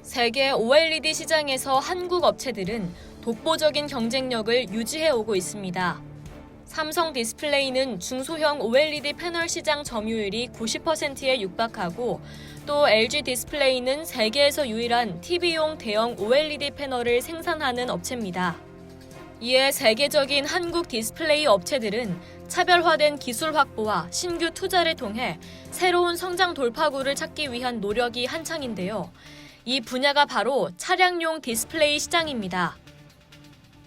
세계 OLED 시장에서 한국 업체들은 독보적인 경쟁력을 유지해 오고 있습니다. 삼성 디스플레이는 중소형 OLED 패널 시장 점유율이 90%에 육박하고 또 LG 디스플레이는 세계에서 유일한 TV용 대형 OLED 패널을 생산하는 업체입니다. 이에 세계적인 한국 디스플레이 업체들은 차별화된 기술 확보와 신규 투자를 통해 새로운 성장 돌파구를 찾기 위한 노력이 한창인데요. 이 분야가 바로 차량용 디스플레이 시장입니다.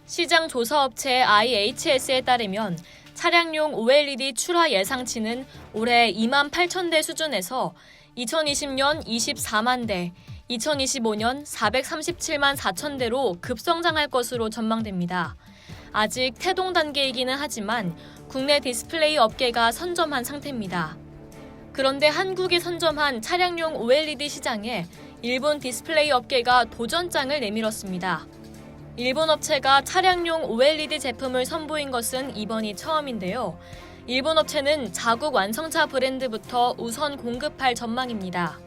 시장 조사업체 IHS에 따르면 차량용 OLED 출하 예상치는 올해 2만 8천 대 수준에서 2020년 24만 대, 2025년 437만 4천 대로 급성장할 것으로 전망됩니다. 아직 태동 단계이기는 하지만 국내 디스플레이 업계가 선점한 상태입니다. 그런데 한국이 선점한 차량용 OLED 시장에 일본 디스플레이 업계가 도전장을 내밀었습니다. 일본 업체가 차량용 OLED 제품을 선보인 것은 이번이 처음인데요. 일본 업체는 자국 완성차 브랜드부터 우선 공급할 전망입니다.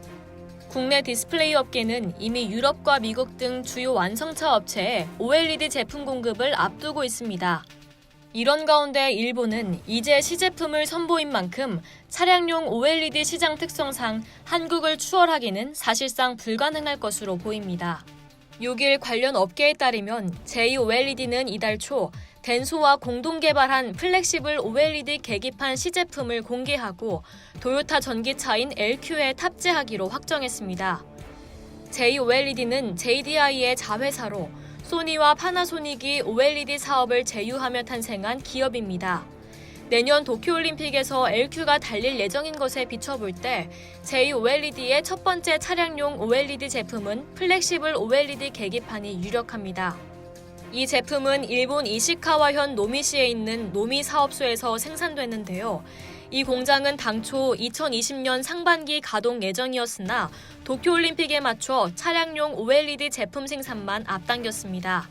국내 디스플레이 업계는 이미 유럽과 미국 등 주요 완성차 업체에 OLED 제품 공급을 앞두고 있습니다. 이런 가운데 일본은 이제 시제품을 선보인 만큼 차량용 OLED 시장 특성상 한국을 추월하기는 사실상 불가능할 것으로 보입니다. 6일 관련 업계에 따르면 j-OLED는 이달 초 덴소와 공동 개발한 플렉시블 OLED 계기판 시제품을 공개하고 도요타 전기차인 LQ에 탑재하기로 확정했습니다. j-OLED는 JDI의 자회사로 소니와 파나소닉이 OLED 사업을 제휴하며 탄생한 기업입니다. 내년 도쿄올림픽에서 LQ가 달릴 예정인 것에 비춰볼 때 j-OLED의 첫 번째 차량용 OLED 제품은 플렉시블 OLED 계기판이 유력합니다. 이 제품은 일본 이시카와현 노미시에 있는 노미 사업소에서 생산되는데요. 이 공장은 당초 2020년 상반기 가동 예정이었으나 도쿄올림픽에 맞춰 차량용 OLED 제품 생산만 앞당겼습니다.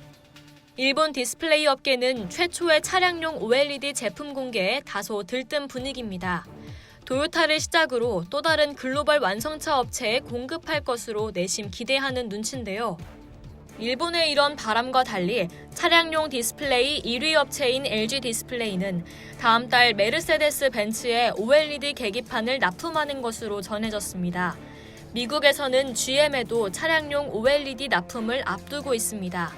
일본 디스플레이 업계는 최초의 차량용 OLED 제품 공개에 다소 들뜬 분위기입니다. 도요타를 시작으로 또 다른 글로벌 완성차 업체에 공급할 것으로 내심 기대하는 눈치인데요. 일본의 이런 바람과 달리 차량용 디스플레이 1위 업체인 LG 디스플레이는 다음 달 메르세데스 벤츠의 OLED 계기판을 납품하는 것으로 전해졌습니다. 미국에서는 GM에도 차량용 OLED 납품을 앞두고 있습니다.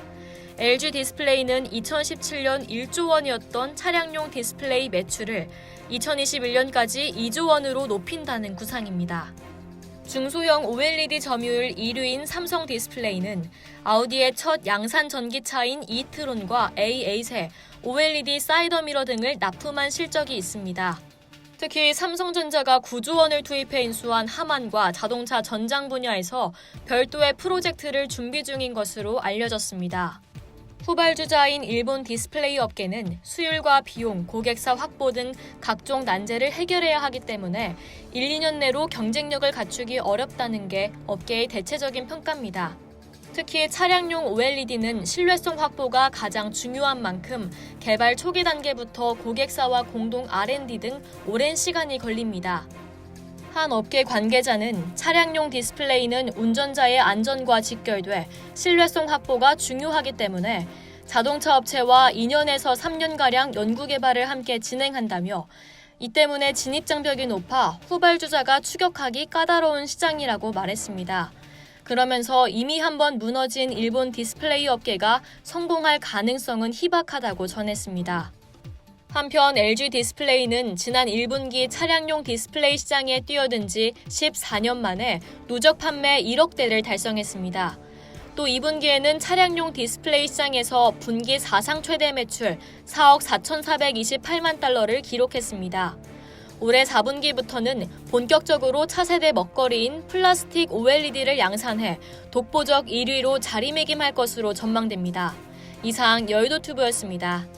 LG 디스플레이는 2017년 1조 원이었던 차량용 디스플레이 매출을 2021년까지 2조 원으로 높인다는 구상입니다. 중소형 OLED 점유율 1위인 삼성 디스플레이는 아우디의 첫 양산 전기차인 이트론과 A8에 OLED 사이더미러 등을 납품한 실적이 있습니다. 특히 삼성전자가 9조 원을 투입해 인수한 하만과 자동차 전장 분야에서 별도의 프로젝트를 준비 중인 것으로 알려졌습니다. 후발주자인 일본 디스플레이 업계는 수율과 비용, 고객사 확보 등 각종 난제를 해결해야 하기 때문에 1, 2년 내로 경쟁력을 갖추기 어렵다는 게 업계의 대체적인 평가입니다. 특히 차량용 OLED는 신뢰성 확보가 가장 중요한 만큼 개발 초기 단계부터 고객사와 공동 R&D 등 오랜 시간이 걸립니다. 한 업계 관계자는 차량용 디스플레이는 운전자의 안전과 직결돼 신뢰성 확보가 중요하기 때문에 자동차 업체와 2년에서 3년가량 연구개발을 함께 진행한다며 이 때문에 진입장벽이 높아 후발주자가 추격하기 까다로운 시장이라고 말했습니다. 그러면서 이미 한번 무너진 일본 디스플레이 업계가 성공할 가능성은 희박하다고 전했습니다. 한편 LG 디스플레이는 지난 1분기 차량용 디스플레이 시장에 뛰어든 지 14년 만에 누적 판매 1억 대를 달성했습니다. 또 2분기에는 차량용 디스플레이 시장에서 분기 사상 최대 매출 4억 4,428만 달러를 기록했습니다. 올해 4분기부터는 본격적으로 차세대 먹거리인 플라스틱 OLED를 양산해 독보적 1위로 자리매김할 것으로 전망됩니다. 이상 여의도튜브였습니다.